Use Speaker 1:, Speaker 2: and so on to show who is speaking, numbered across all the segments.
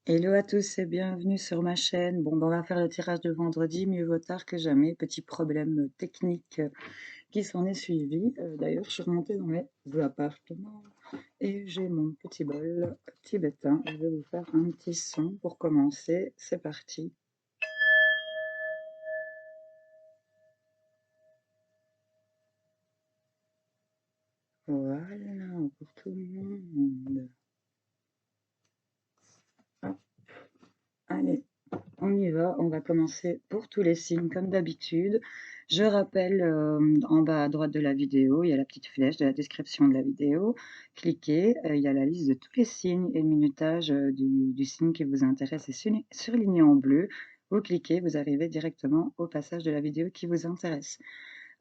Speaker 1: Hello à tous et bienvenue sur ma chaîne. Bon, ben, on va faire le tirage de vendredi, mieux vaut tard que jamais. Petit problème technique qui s'en est suivi. D'ailleurs, je suis remontée dans mes appartements et j'ai mon petit bol tibétain. Je vais vous faire un petit son pour commencer. C'est parti. Voilà, pour tout le monde. Hop, allez, on y va, on va commencer pour tous les signes comme d'habitude. Je rappelle, en bas à droite de la vidéo, il y a la petite flèche de la description de la vidéo. Cliquez, il y a la liste de tous les signes et le minutage du signe qui vous intéresse est surligné en bleu. Vous cliquez, vous arrivez directement au passage de la vidéo qui vous intéresse.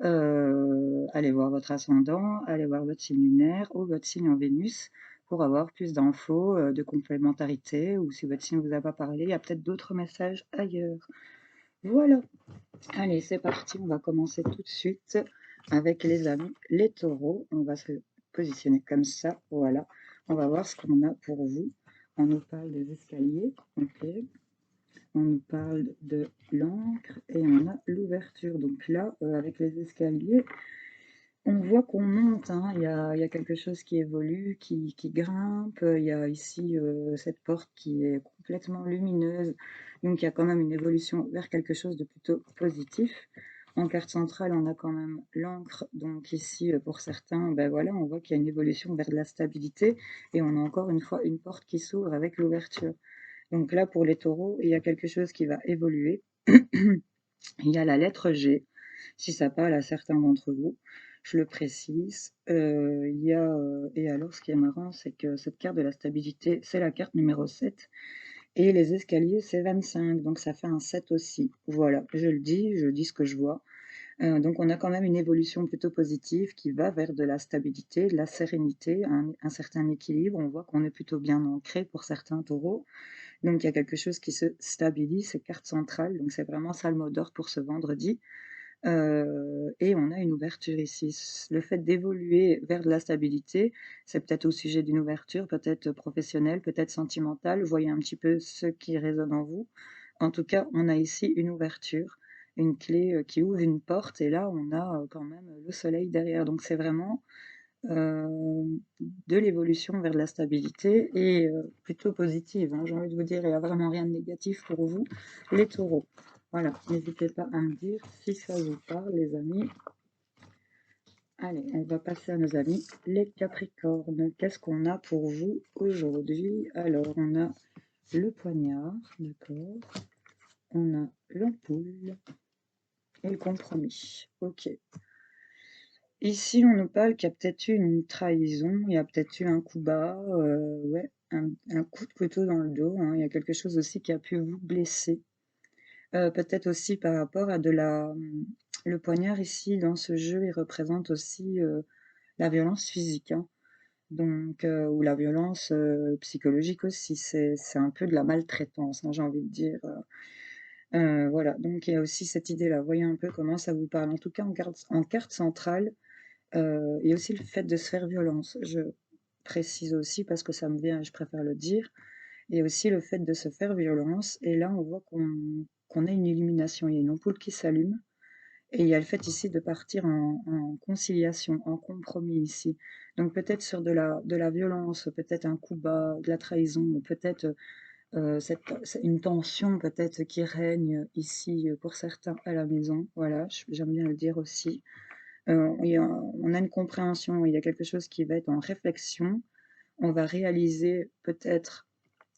Speaker 1: Allez voir votre ascendant, allez voir votre signe lunaire ou votre signe en Vénus pour avoir plus d'infos, de complémentarité, ou si votre signe ne vous a pas parlé, il y a peut-être d'autres messages ailleurs. Voilà, allez, c'est parti, on va commencer tout de suite avec les amis, les taureaux. On va se positionner comme ça, voilà. On va voir ce qu'on a pour vous. On nous parle des escaliers, ok. On nous parle de l'encre et on a l'ouverture. Donc là, avec les escaliers, on voit qu'on monte, hein. Il y a quelque chose qui évolue, qui grimpe. Il y a ici cette porte qui est complètement lumineuse. Donc il y a quand même une évolution vers quelque chose de plutôt positif. En carte centrale, on a quand même l'encre. Donc ici, pour certains, ben voilà, on voit qu'il y a une évolution vers de la stabilité. Et on a encore une fois une porte qui s'ouvre avec l'ouverture. Donc là, pour les taureaux, il y a quelque chose qui va évoluer. Il y a la lettre G, si ça parle à certains d'entre vous, je le précise. Et alors, ce qui est marrant, c'est que cette carte de la stabilité, c'est la carte numéro 7, et les escaliers, c'est 25, donc ça fait un 7 aussi. Voilà, je dis ce que je vois. Donc on a quand même une évolution plutôt positive qui va vers de la stabilité, de la sérénité, un certain équilibre. On voit qu'on est plutôt bien ancré pour certains taureaux. Donc il y a quelque chose qui se stabilise, c'est carte centrale, donc c'est vraiment ça le mot d'ordre pour ce vendredi. Et on a une ouverture ici. Le fait d'évoluer vers de la stabilité, c'est peut-être au sujet d'une ouverture, peut-être professionnelle, peut-être sentimentale. Voyez un petit peu ce qui résonne en vous. En tout cas, on a ici une ouverture, une clé qui ouvre une porte, et là, on a quand même le soleil derrière. Donc c'est vraiment de l'évolution vers de la stabilité et plutôt positive, hein, j'ai envie de vous dire. Il n'y a vraiment rien de négatif pour vous, les taureaux. Voilà, n'hésitez pas à me dire si ça vous parle, les amis. Allez, on va passer à nos amis, les capricornes. Qu'est-ce qu'on a pour vous aujourd'hui? Alors, on a le poignard, d'accord. On a l'ampoule et le compromis. Ok. Ici, on nous parle qu'il y a peut-être eu une trahison, il y a peut-être eu un coup bas, ouais, un coup de couteau dans le dos, hein. Il y a quelque chose aussi qui a pu vous blesser. Peut-être aussi par rapport à le poignard ici, dans ce jeu, il représente aussi, la violence physique, hein. Donc ou la violence, psychologique aussi. C'est un peu de la maltraitance, hein, j'ai envie de dire, voilà. Donc il y a aussi cette idée-là. Voyez un peu comment ça vous parle. En tout cas, en carte centrale, et aussi le fait de se faire violence. Je précise aussi parce que ça me vient et je préfère le dire. Et aussi le fait de se faire violence. Et là, on voit qu'on a une illumination. Il y a une ampoule qui s'allume. Et il y a le fait ici de partir en conciliation, en compromis ici. Donc peut-être sur de la violence, peut-être un coup bas, de la trahison, peut-être une tension peut-être qui règne ici pour certains à la maison. Voilà, j'aime bien le dire aussi. On a une compréhension, il y a quelque chose qui va être en réflexion. On va réaliser peut-être,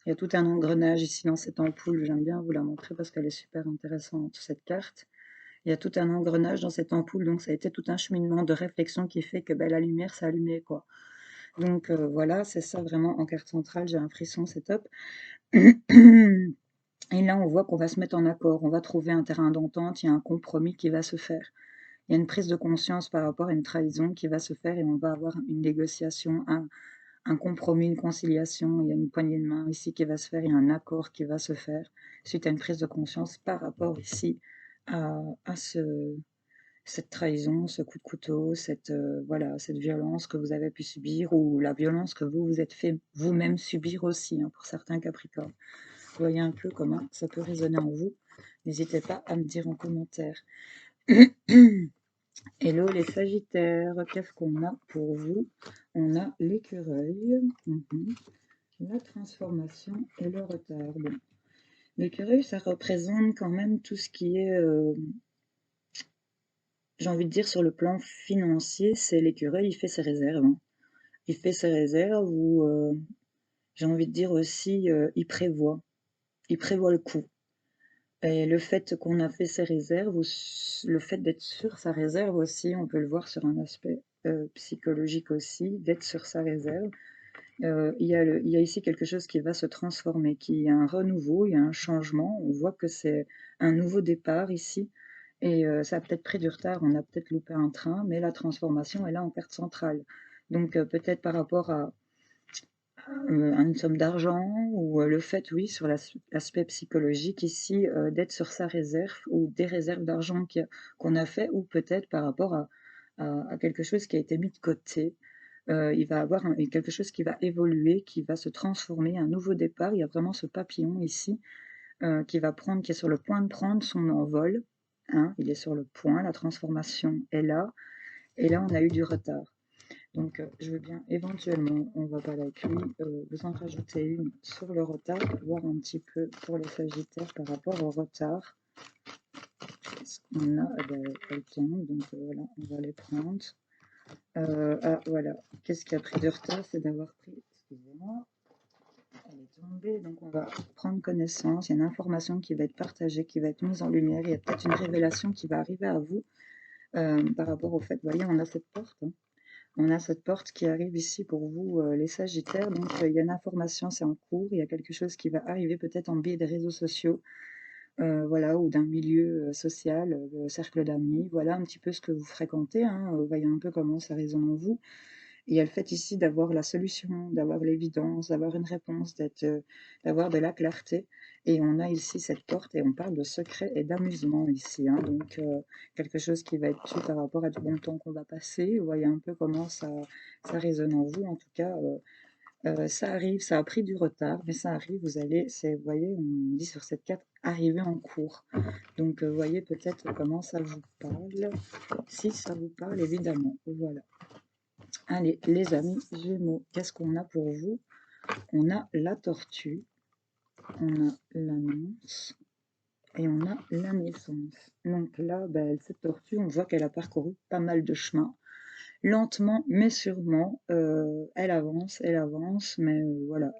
Speaker 1: il y a tout un engrenage ici dans cette ampoule, j'aime bien vous la montrer parce qu'elle est super intéressante, cette carte. Il y a tout un engrenage dans cette ampoule, donc ça a été tout un cheminement de réflexion qui fait que ben, la lumière s'est allumée, quoi. Donc voilà, c'est ça vraiment en carte centrale, j'ai un frisson, c'est top. Et là, on voit qu'on va se mettre en accord, on va trouver un terrain d'entente, il y a un compromis qui va se faire. Il y a une prise de conscience par rapport à une trahison qui va se faire et on va avoir une négociation, un compromis, une conciliation. Il y a une poignée de main ici qui va se faire, il y a un accord qui va se faire suite à une prise de conscience par rapport ici à cette trahison, ce coup de couteau, voilà, cette violence que vous avez pu subir ou la violence que vous vous êtes fait vous-même subir aussi, hein, pour certains Capricornes. Voyez un peu comment ça peut résonner en vous. N'hésitez pas à me dire en commentaire. Hello les Sagittaires, qu'est-ce qu'on a pour vous? On a l'écureuil, la transformation et le retard. Bon. L'écureuil, ça représente quand même tout ce qui est, j'ai envie de dire, sur le plan financier, c'est l'écureuil, il fait ses réserves. Hein. Il fait ses réserves ou, j'ai envie de dire aussi, il prévoit le coup. Et le fait qu'on a fait ses réserves, ou le fait d'être sur sa réserve aussi, on peut le voir sur un aspect psychologique aussi, d'être sur sa réserve. Il y a ici quelque chose qui va se transformer, qui a un renouveau, il y a un changement. On voit que c'est un nouveau départ ici. Et ça a peut-être pris du retard, on a peut-être loupé un train, mais la transformation est là en carte centrale. Donc peut-être par rapport à une somme d'argent ou le fait, oui, sur l'aspect psychologique ici, d'être sur sa réserve ou des réserves d'argent qu'on a fait, ou peut-être par rapport à quelque chose qui a été mis de côté. Il va avoir quelque chose qui va évoluer, qui va se transformer, un nouveau départ. Il y a vraiment ce papillon ici qui est sur le point de prendre son envol. Hein, il est sur le point, la transformation est là. Et là, on a eu du retard. Donc, je veux bien, éventuellement, on va pas avec lui, vous en rajouter une sur le retard, voir un petit peu pour les Sagittaires par rapport au retard. Qu'est-ce qu'on a? Elle tombe, donc voilà, on va les prendre. Ah, voilà, qu'est-ce qui a pris du retard? C'est d'avoir pris, excusez-moi, elle est tombée, donc on va prendre connaissance. Il y a une information qui va être partagée, qui va être mise en lumière. Il y a peut-être une révélation qui va arriver à vous par rapport au fait, vous voyez, on a cette porte. Hein. On a cette porte qui arrive ici pour vous, les Sagittaires. Donc, il y a une information, c'est en cours. Il y a quelque chose qui va arriver peut-être en biais des réseaux sociaux, voilà, ou d'un milieu social, cercle d'amis. Voilà un petit peu ce que vous fréquentez. Hein, voyez un peu comment ça résonne en vous. Il y a le fait ici d'avoir la solution, d'avoir l'évidence, d'avoir une réponse, d'avoir de la clarté. Et on a ici cette porte et on parle de secret et d'amusement ici. Hein, donc, quelque chose qui va être dû par rapport à du bon temps qu'on va passer. Vous voyez un peu comment ça résonne en vous. En tout cas, ça arrive, ça a pris du retard, mais ça arrive. Vous voyez, on dit sur cette carte, arriver en cours. Donc, vous voyez peut-être comment ça vous parle. Si ça vous parle, évidemment. Voilà. Allez, les amis Gémeaux, qu'est-ce qu'on a pour vous? On a la tortue, on a l'annonce et on a la naissance. Donc là, cette tortue, on voit qu'elle a parcouru pas mal de chemin. Lentement, mais sûrement, elle avance, mais voilà,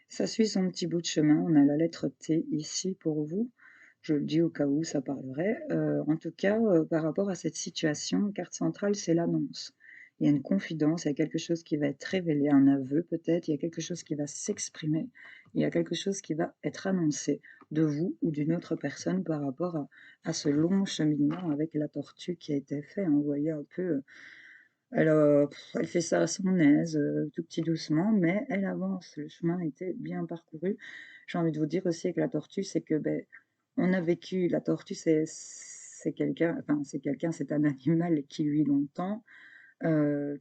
Speaker 1: ça suit son petit bout de chemin. On a la lettre T ici pour vous. Je le dis au cas où ça parlerait. En tout cas, par rapport à cette situation, carte centrale, c'est l'annonce. Il y a une confidence, il y a quelque chose qui va être révélé, un aveu peut-être, il y a quelque chose qui va s'exprimer, il y a quelque chose qui va être annoncé de vous ou d'une autre personne par rapport à ce long cheminement avec la tortue qui a été fait. Hein. Vous voyez un peu, elle fait ça à son aise, tout petit doucement, mais elle avance. Le chemin était bien parcouru. J'ai envie de vous dire aussi avec la tortue, c'est que on a vécu, la tortue, c'est quelqu'un, enfin c'est quelqu'un, c'est un animal qui vit longtemps,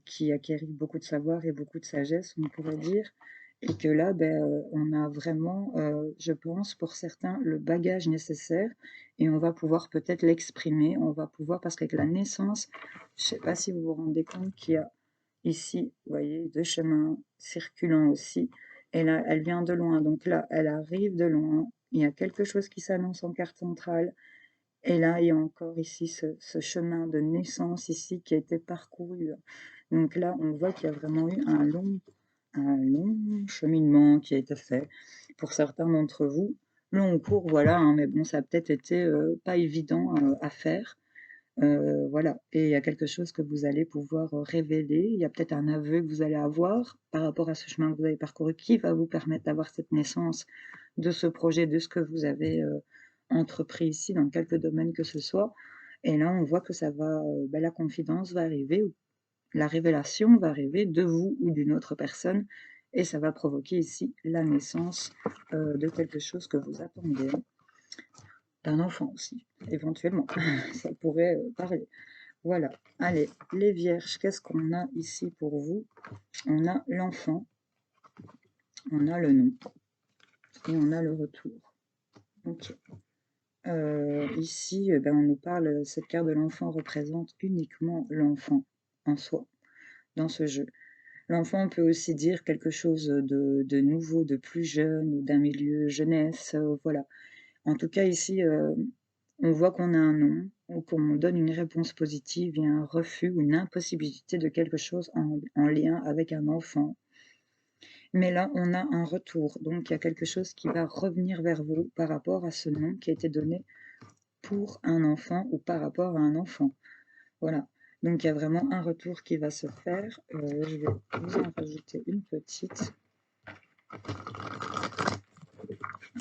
Speaker 1: qui acquérit beaucoup de savoir et beaucoup de sagesse, on pourrait dire, et que là, on a vraiment, je pense, pour certains, le bagage nécessaire, et on va pouvoir peut-être l'exprimer, on va pouvoir, parce qu'avec la naissance, je ne sais pas si vous vous rendez compte qu'il y a ici, vous voyez, deux chemins circulants aussi, et là, elle vient de loin, donc là, elle arrive de loin, il y a quelque chose qui s'annonce en carte centrale, et là, il y a encore ici ce chemin de naissance ici qui a été parcouru. Donc là, on voit qu'il y a vraiment eu un long cheminement qui a été fait pour certains d'entre vous. Long ou court, voilà, hein, mais bon, ça a peut-être été pas évident à faire. Voilà, et il y a quelque chose que vous allez pouvoir révéler. Il y a peut-être un aveu que vous allez avoir par rapport à ce chemin que vous avez parcouru qui va vous permettre d'avoir cette naissance de ce projet, de ce que vous avez entrepris ici dans quelques domaines que ce soit. Et là, on voit que ça va, la confidence va arriver, ou la révélation va arriver de vous ou d'une autre personne, et ça va provoquer ici la naissance de quelque chose que vous attendez, hein. D'un enfant aussi, éventuellement, ça pourrait parler. Voilà, allez, les vierges, qu'est-ce qu'on a ici pour vous? On a l'enfant, on a le nom, et on a le retour. Ok. Ici, on nous parle, cette carte de l'enfant représente uniquement l'enfant en soi, dans ce jeu. L'enfant peut aussi dire quelque chose de nouveau, de plus jeune, ou d'un milieu jeunesse, voilà. En tout cas, ici, on voit qu'on a un non, ou qu'on donne une réponse positive, il y a un refus ou une impossibilité de quelque chose en lien avec un enfant. Mais là, on a un retour, donc il y a quelque chose qui va revenir vers vous par rapport à ce non qui a été donné pour un enfant ou par rapport à un enfant. Voilà. Donc il y a vraiment un retour qui va se faire. Je vais vous en rajouter une petite.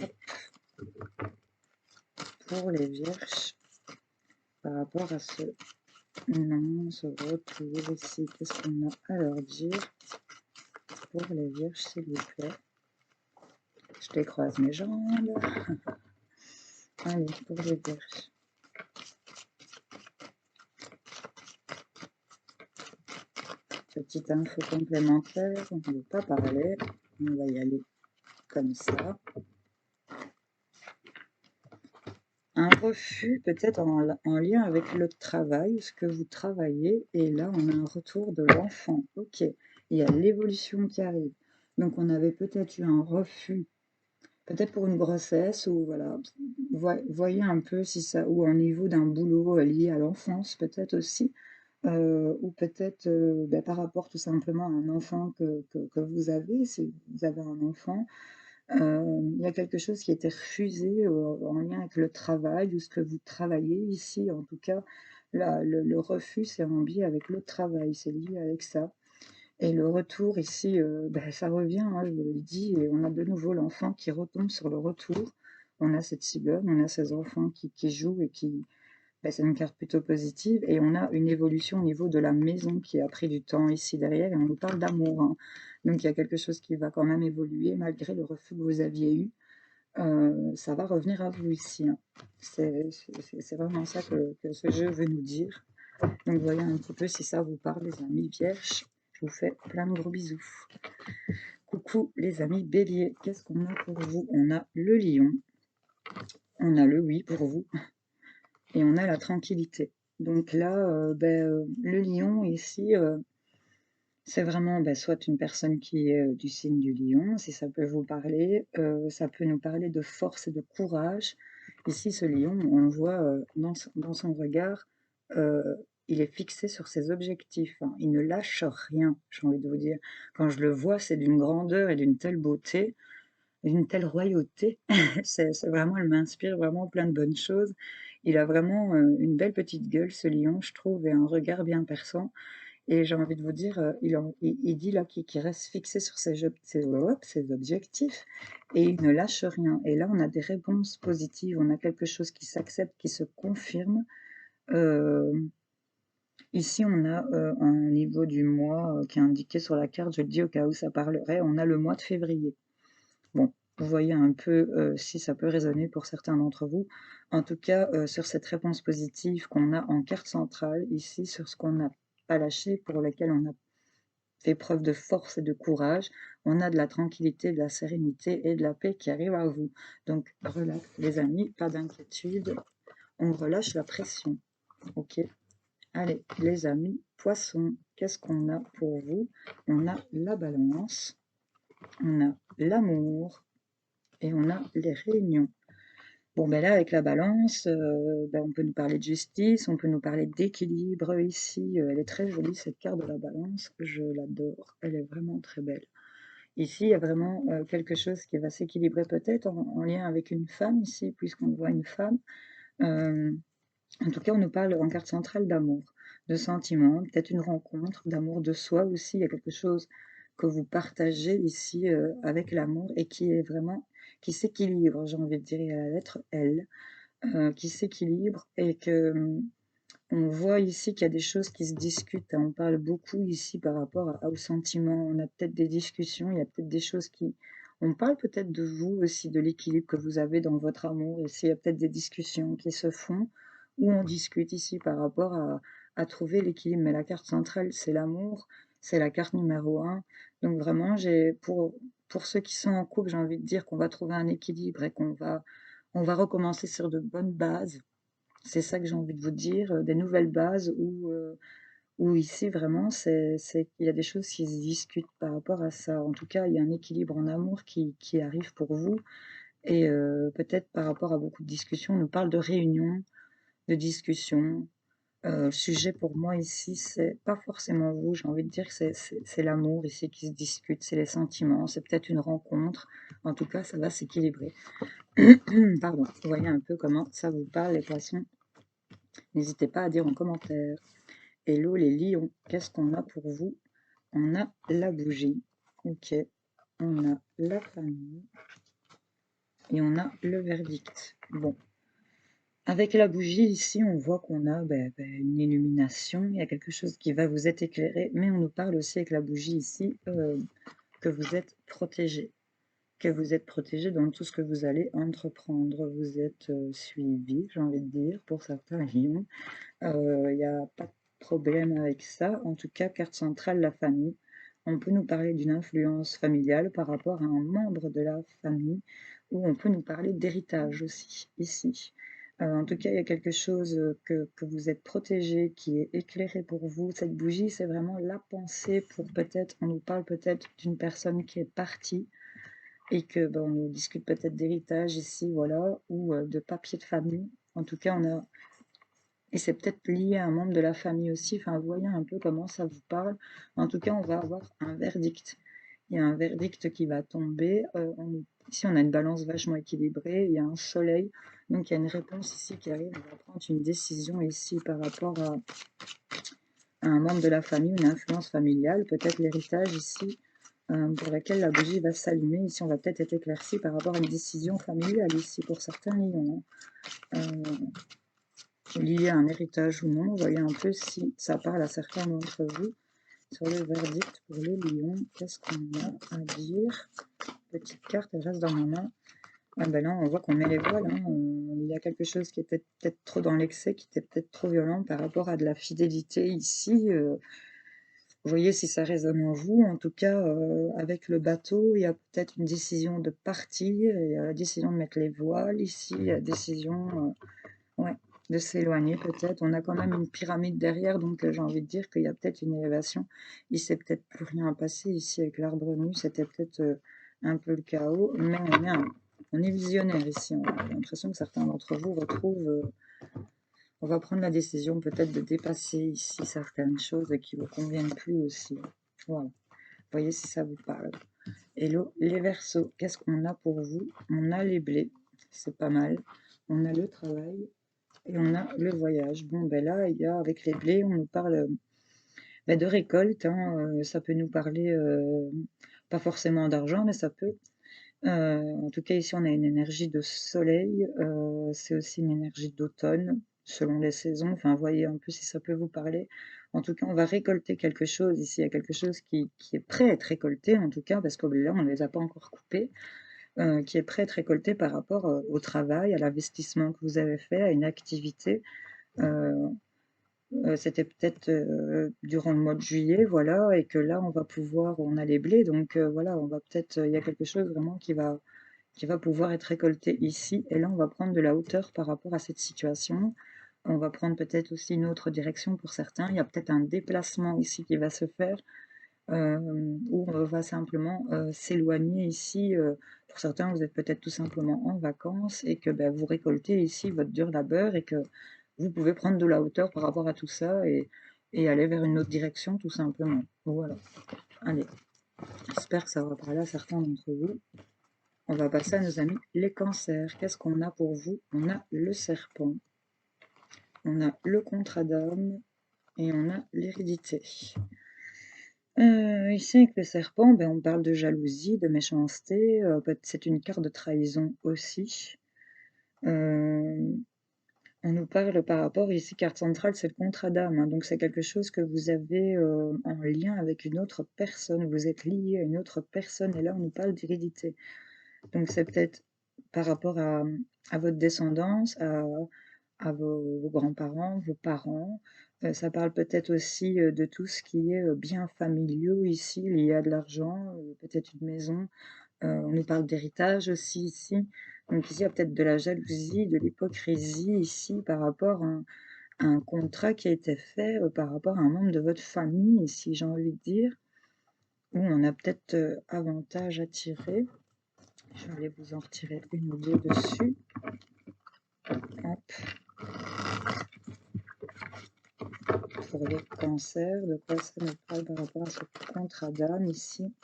Speaker 1: Hop. Pour les vierges, par rapport à ce non, ce retour ici, qu'est-ce qu'on a à leur dire pour les vierges, s'il vous plaît? Je décroise mes jambes. Allez, pour les vierges. Petite info complémentaire, on ne veut pas parler, on va y aller comme ça. Un refus peut-être en lien avec le travail, ce que vous travaillez, et là on a un retour de l'enfant. Ok, il y a l'évolution qui arrive. Donc on avait peut-être eu un refus, peut-être pour une grossesse, ou voilà, voyez un peu si ça, ou au niveau d'un boulot lié à l'enfance peut-être aussi, ou peut-être par rapport tout simplement à un enfant que vous avez, si vous avez un enfant. Il y a quelque chose qui a été refusé, en lien avec le travail ou ce que vous travaillez ici. En tout cas, le refus, c'est en biais avec le travail, c'est lié avec ça. Et le retour ici, ça revient, hein, je vous le dis, et on a de nouveau l'enfant qui retombe sur le retour. On a cette cigogne, on a ces enfants qui jouent et qui, c'est une carte plutôt positive. Et on a une évolution au niveau de la maison qui a pris du temps ici derrière, et on nous parle d'amour, hein. Donc il y a quelque chose qui va quand même évoluer malgré le refus que vous aviez eu. Ça va revenir à vous ici, hein. C'est vraiment ça que ce jeu veut nous dire. Donc voyez un petit peu si ça vous parle, les amis vierges. Je vous fais plein de gros bisous. Coucou les amis béliers, qu'est-ce qu'on a pour vous? On a le lion, on a le oui pour vous, et on a la tranquillité. Donc là, le lion ici, c'est vraiment soit une personne qui est du signe du lion, si ça peut vous parler. Ça peut nous parler de force et de courage. Ici, ce lion, on le voit dans son regard, euh, il est fixé sur ses objectifs, hein. Il ne lâche rien, j'ai envie de vous dire. Quand je le vois, c'est d'une grandeur et d'une telle beauté, d'une telle royauté. C'est vraiment, elle m'inspire vraiment plein de bonnes choses. Il a vraiment une belle petite gueule, ce lion, je trouve, et un regard bien perçant. Et j'ai envie de vous dire, il dit là qu'il reste fixé sur ses objectifs, et il ne lâche rien. Et là, on a des réponses positives, on a quelque chose qui s'accepte, qui se confirme. Euh, Ici, on a un niveau du mois qui est indiqué sur la carte, je le dis au cas où ça parlerait, on a le mois de février. Bon, vous voyez un peu si ça peut résonner pour certains d'entre vous. En tout cas, sur cette réponse positive qu'on a en carte centrale, ici, sur ce qu'on n'a pas lâché, pour lequel on a fait preuve de force et de courage, on a de la tranquillité, de la sérénité et de la paix qui arrivent à vous. Donc, relax, les amis, pas d'inquiétude, on relâche la pression. Ok? Allez, les amis, poissons, qu'est-ce qu'on a pour vous? On a la balance, on a l'amour et on a les réunions. Bon, là, avec la balance, on peut nous parler de justice, on peut nous parler d'équilibre ici. Elle est très jolie, cette carte de la balance. Je l'adore. Elle est vraiment très belle. Ici, il y a vraiment quelque chose qui va s'équilibrer peut-être en lien avec une femme ici, puisqu'on voit une femme. Euh, En tout cas, on nous parle en carte centrale d'amour, de sentiments, peut-être une rencontre, d'amour de soi aussi. Il y a quelque chose que vous partagez ici avec l'amour et qui est vraiment, qui s'équilibre, j'ai envie de dire, à la lettre L, qui s'équilibre et que on voit ici qu'il y a des choses qui se discutent, hein. On parle beaucoup ici par rapport aux sentiments. On a peut-être des discussions, il y a peut-être des choses qui... On parle peut-être de vous aussi, de l'équilibre que vous avez dans votre amour. Ici, il y a peut-être des discussions qui se font, où on discute ici par rapport à trouver l'équilibre. Mais la carte centrale, c'est l'amour, c'est la carte numéro 1. Donc vraiment, pour ceux qui sont en couple, j'ai envie de dire qu'on va trouver un équilibre et on va recommencer sur de bonnes bases. C'est ça que j'ai envie de vous dire, des nouvelles bases où ici vraiment il y a des choses qui se discutent par rapport à ça. En tout cas, il y a un équilibre en amour qui arrive pour vous et peut-être par rapport à beaucoup de discussions, on nous parle de réunions, de discussions. Le sujet pour moi ici, c'est pas forcément vous, j'ai envie de dire que c'est l'amour ici qui se discute, c'est les sentiments, c'est peut-être une rencontre. En tout cas, ça va s'équilibrer. Pardon, vous voyez un peu comment ça vous parle, les poissons. N'hésitez pas à dire en commentaire. Hello les lions, qu'est-ce qu'on a pour vous? On a la bougie, ok, on a la famille et on a le verdict. Bon, avec la bougie ici, on voit qu'on a une illumination, il y a quelque chose qui va vous être éclairé, mais on nous parle aussi avec la bougie ici que vous êtes protégé. Que vous êtes protégé dans tout ce que vous allez entreprendre. Vous êtes suivi, j'ai envie de dire, pour certains lions. Il n'y a pas de problème avec ça. En tout cas, carte centrale, la famille. On peut nous parler d'une influence familiale par rapport à un membre de la famille, ou on peut nous parler d'héritage aussi, ici. En tout cas, il y a quelque chose que vous êtes protégé, qui est éclairé pour vous. Cette bougie, c'est vraiment la pensée pour peut-être, on nous parle peut-être d'une personne qui est partie, et que on nous discute peut-être d'héritage ici, voilà, ou de papier de famille. En tout cas, et c'est peut-être lié à un membre de la famille aussi. Enfin, vous voyez un peu comment ça vous parle. En tout cas, on va avoir un verdict. Il y a un verdict qui va tomber. Ici, on a une balance vachement équilibrée. Il y a un soleil. Donc, il y a une réponse ici qui arrive. On va prendre une décision ici par rapport à un membre de la famille, une influence familiale, peut-être l'héritage ici, pour laquelle la bougie va s'allumer. Ici, on va peut-être être éclairci par rapport à une décision familiale ici pour certains lions. Lié à un héritage ou non, vous voyez un peu si ça parle à certains d'entre vous. Sur le verdict pour les lions, qu'est-ce qu'on a à dire? Petite carte, elle reste dans ma main. Ah ben là, on voit qu'on met les voiles. Hein. Il y a quelque chose qui était peut-être trop dans l'excès, qui était peut-être trop violent par rapport à de la fidélité ici. Vous voyez si ça résonne en vous. En tout cas, avec le bateau, il y a peut-être une décision de partir, il y a la décision de mettre les voiles ici, il y a la décision ouais, de s'éloigner peut-être. On a quand même une pyramide derrière, donc j'ai envie de dire qu'il y a peut-être une élévation. Il s'est peut-être plus rien à passer ici avec l'arbre nu, c'était peut-être un peu le chaos, mais on est visionnaire ici. On a l'impression que certains d'entre vous retrouvent on va prendre la décision peut-être de dépasser ici certaines choses qui ne vous conviennent plus aussi. Voilà. Voyez si ça vous parle. Hello, les Verseaux, qu'est-ce qu'on a pour vous? On a les blés, c'est pas mal. On a le travail et on a le voyage. Bon, ben là, il y a avec les blés, on nous parle de récolte. Hein, ça peut nous parler, pas forcément d'argent, mais ça peut. En tout cas, ici, on a une énergie de soleil. C'est aussi une énergie d'automne, selon les saisons. Enfin, voyez un peu si ça peut vous parler. En tout cas, on va récolter quelque chose. Ici, il y a quelque chose qui est prêt à être récolté, en tout cas, parce que là, on ne les a pas encore coupés, qui est prêt à être récolté par rapport au travail, à l'investissement que vous avez fait, à une activité. Euh, C'était peut-être durant le mois de juillet, voilà, et que là, on a les blés, donc voilà, on va peut-être, il y a quelque chose vraiment qui va pouvoir être récolté ici. Et là, on va prendre de la hauteur par rapport à cette situation. On va prendre peut-être aussi une autre direction pour certains. Il y a peut-être un déplacement ici qui va se faire, où on va simplement s'éloigner ici. Pour certains, vous êtes peut-être tout simplement en vacances et que vous récoltez ici votre dur labeur et que vous pouvez prendre de la hauteur par rapport à tout ça et aller vers une autre direction tout simplement. Voilà. Allez, j'espère que ça va parler à certains d'entre vous. On va passer à nos amis les cancers. Qu'est-ce qu'on a pour vous? On a le serpent, on a le contrat d'âme et on a l'hérédité. Ici avec le serpent, on parle de jalousie, de méchanceté, c'est une carte de trahison aussi. On nous parle par rapport ici, carte centrale, c'est le contrat d'âme, hein, donc c'est quelque chose que vous avez en lien avec une autre personne, vous êtes lié à une autre personne, et là on nous parle d'hérédité. Donc c'est peut-être par rapport à votre descendance, à vos grands-parents, vos parents, Ça parle peut-être aussi, de tout ce qui est, biens familiaux ici, liés à de l'argent, peut-être une maison. On nous parle d'héritage aussi ici. Donc ici, il y a peut-être de la jalousie, de l'hypocrisie ici par rapport à un contrat qui a été fait, par rapport à un membre de votre famille ici, j'ai envie de dire. Où on a peut-être, avantage à tirer. Je vais aller vous en retirer une ou deux dessus. Hop. Pour les cancers, de quoi ça nous parle par rapport à ce contrat d'âme ici.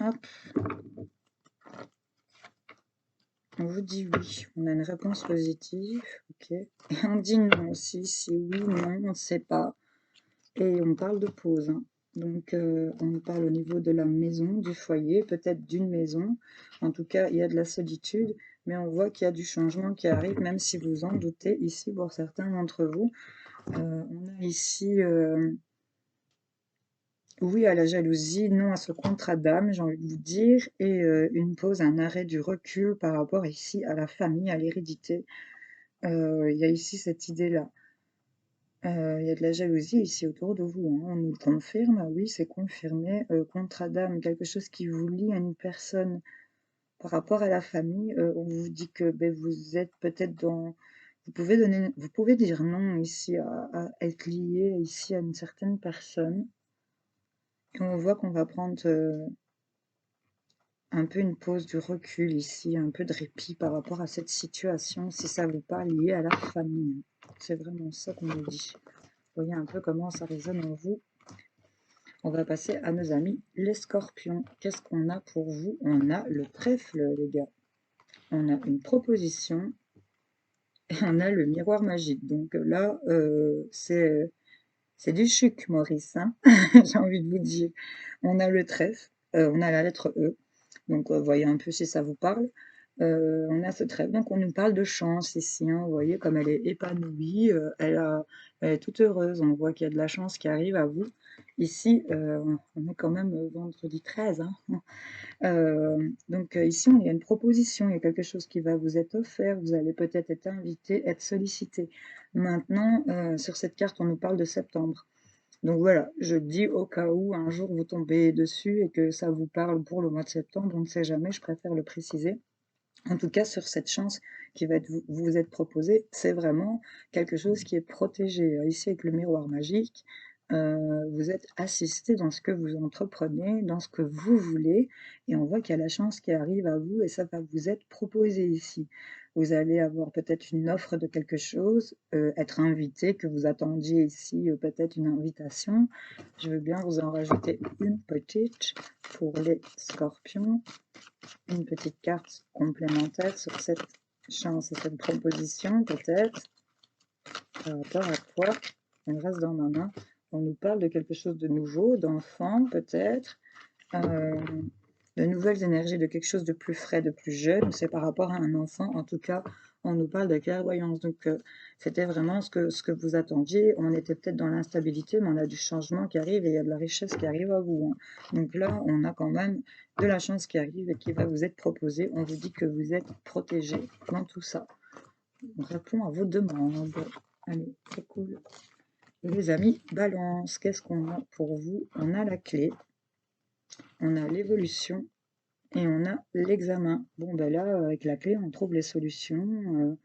Speaker 1: Hop. On vous dit oui, on a une réponse positive, ok. Et on dit non aussi, si oui, non, on ne sait pas. Et on parle de pause, hein. Donc on nous parle au niveau de la maison, du foyer, peut-être d'une maison. En tout cas, il y a de la solitude, mais on voit qu'il y a du changement qui arrive, même si vous en doutez ici pour certains d'entre vous. On a ici... oui à la jalousie, non à ce contrat d'âme, j'ai envie de vous dire, et une pause, un arrêt du recul par rapport ici à la famille, à l'hérédité. Il y a ici cette idée-là. Il y a de la jalousie ici autour de vous, hein. On nous le confirme, oui, c'est confirmé. Contrat d'âme, quelque chose qui vous lie à une personne par rapport à la famille. On vous dit que ben, vous êtes peut-être dans... vous pouvez dire non ici à être lié ici à une certaine personne. Et on voit qu'on va prendre un peu une pause du recul ici, un peu de répit par rapport à cette situation, si ça vous parle, lié à la famille. C'est vraiment ça qu'on nous dit. Vous voyez un peu comment ça résonne en vous. On va passer à nos amis les scorpions. Qu'est-ce qu'on a pour vous? On a le trèfle, les gars. On a une proposition et on a le miroir magique. Donc là, c'est du chuc, Maurice, hein. J'ai envie de vous dire. On a le trèfle, on a la lettre E. Donc, voyez un peu si ça vous parle. On a ce trèfle, donc on nous parle de chance ici, hein. Vous voyez comme elle est épanouie, elle est toute heureuse. On voit qu'il y a de la chance qui arrive à vous. Ici, on est quand même vendredi 13, hein. Donc ici, il y a une proposition, il y a quelque chose qui va vous être offert. Vous allez peut-être être invité, être sollicité. Maintenant, sur cette carte, on nous parle de septembre. Donc voilà, je dis au cas où un jour vous tombez dessus et que ça vous parle pour le mois de septembre, on ne sait jamais, je préfère le préciser. En tout cas, sur cette chance qui va vous être proposée, c'est vraiment quelque chose qui est protégé. Ici, avec le miroir magique, vous êtes assisté dans ce que vous entreprenez, dans ce que vous voulez, et on voit qu'il y a la chance qui arrive à vous et ça va vous être proposé ici. Vous allez avoir peut-être une offre de quelque chose, être invité, que vous attendiez ici, peut-être une invitation. Je veux bien vous en rajouter une petite pour les scorpions. Une petite carte complémentaire sur cette chance et cette proposition, peut-être, par rapport à quoi elle reste dans ma main. On nous parle de quelque chose de nouveau, d'enfant, peut-être, de nouvelles énergies, de quelque chose de plus frais, de plus jeune. C'est par rapport à un enfant, en tout cas, on nous parle de clairvoyance. Donc, c'était vraiment ce que vous attendiez. On était peut-être dans l'instabilité, mais on a du changement qui arrive et il y a de la richesse qui arrive à vous, hein. Donc là, on a quand même de la chance qui arrive et qui va vous être proposée. On vous dit que vous êtes protégé dans tout ça. On répond à vos demandes. Allez, c'est cool. Et les amis, balance, qu'est-ce qu'on a pour vous? On a la clé, on a l'évolution et on a l'examen. Bon, ben là, avec la clé, on trouve les solutions.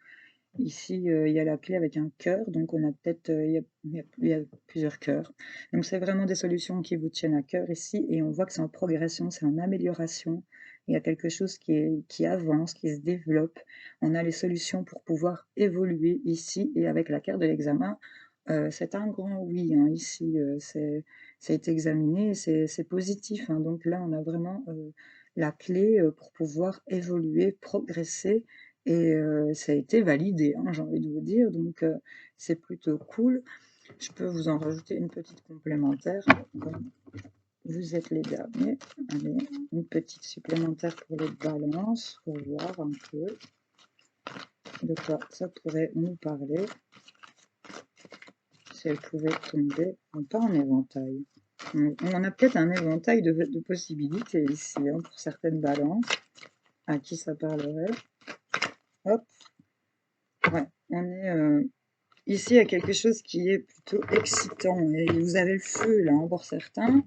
Speaker 1: Ici, il y a la clé avec un cœur, donc on a peut-être, il y a plusieurs cœurs. Donc c'est vraiment des solutions qui vous tiennent à cœur ici, et on voit que c'est en progression, c'est en amélioration. Il y a quelque chose qui avance, qui se développe. On a les solutions pour pouvoir évoluer ici, et avec la carte de l'examen, c'est un grand oui, hein, ici, ça a été examiné, c'est positif, hein. Donc là, on a vraiment la clé pour pouvoir évoluer, progresser, et ça a été validé, hein, j'ai envie de vous dire, donc c'est plutôt cool. Je peux vous en rajouter une petite complémentaire, comme vous êtes les derniers. Allez, une petite supplémentaire pour les balances, pour voir un peu de quoi ça pourrait nous parler. si elle pouvait tomber, non, pas en éventail. On a peut-être un éventail de possibilités ici, hein, pour certaines balances. À qui ça parlerait? Hop, ouais, on est ici à quelque chose qui est plutôt excitant. Et vous avez le feu là, hein, pour certains.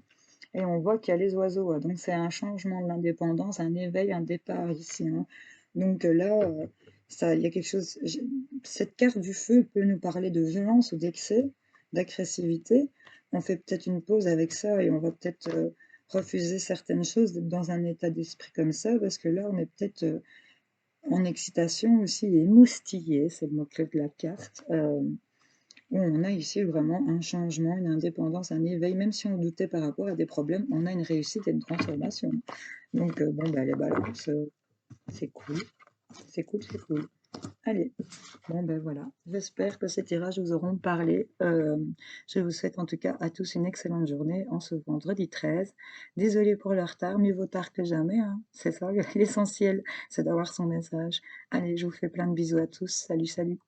Speaker 1: Et on voit qu'il y a les oiseaux, hein. Donc c'est un changement de l'indépendance, un éveil, un départ ici, hein. Donc là, il y a quelque chose. Cette carte du feu peut nous parler de violence ou d'excès, d'agressivité. On fait peut-être une pause avec ça et on va peut-être refuser certaines choses, d'être dans un état d'esprit comme ça, parce que là, on est peut-être en excitation aussi et émoustillé, c'est le mot-clé de la carte. Où on a ici vraiment un changement, une indépendance, un éveil, même si on doutait par rapport à des problèmes, on a une réussite et une transformation. Donc bon, bah, les balances, c'est cool, c'est cool, c'est cool. Allez, bon ben voilà, j'espère que ces tirages vous auront parlé. Je vous souhaite en tout cas à tous une excellente journée en ce vendredi 13. Désolée pour le retard, mieux vaut tard que jamais, hein. C'est ça, l'essentiel, c'est d'avoir son message. Allez, je vous fais plein de bisous à tous. Salut, salut.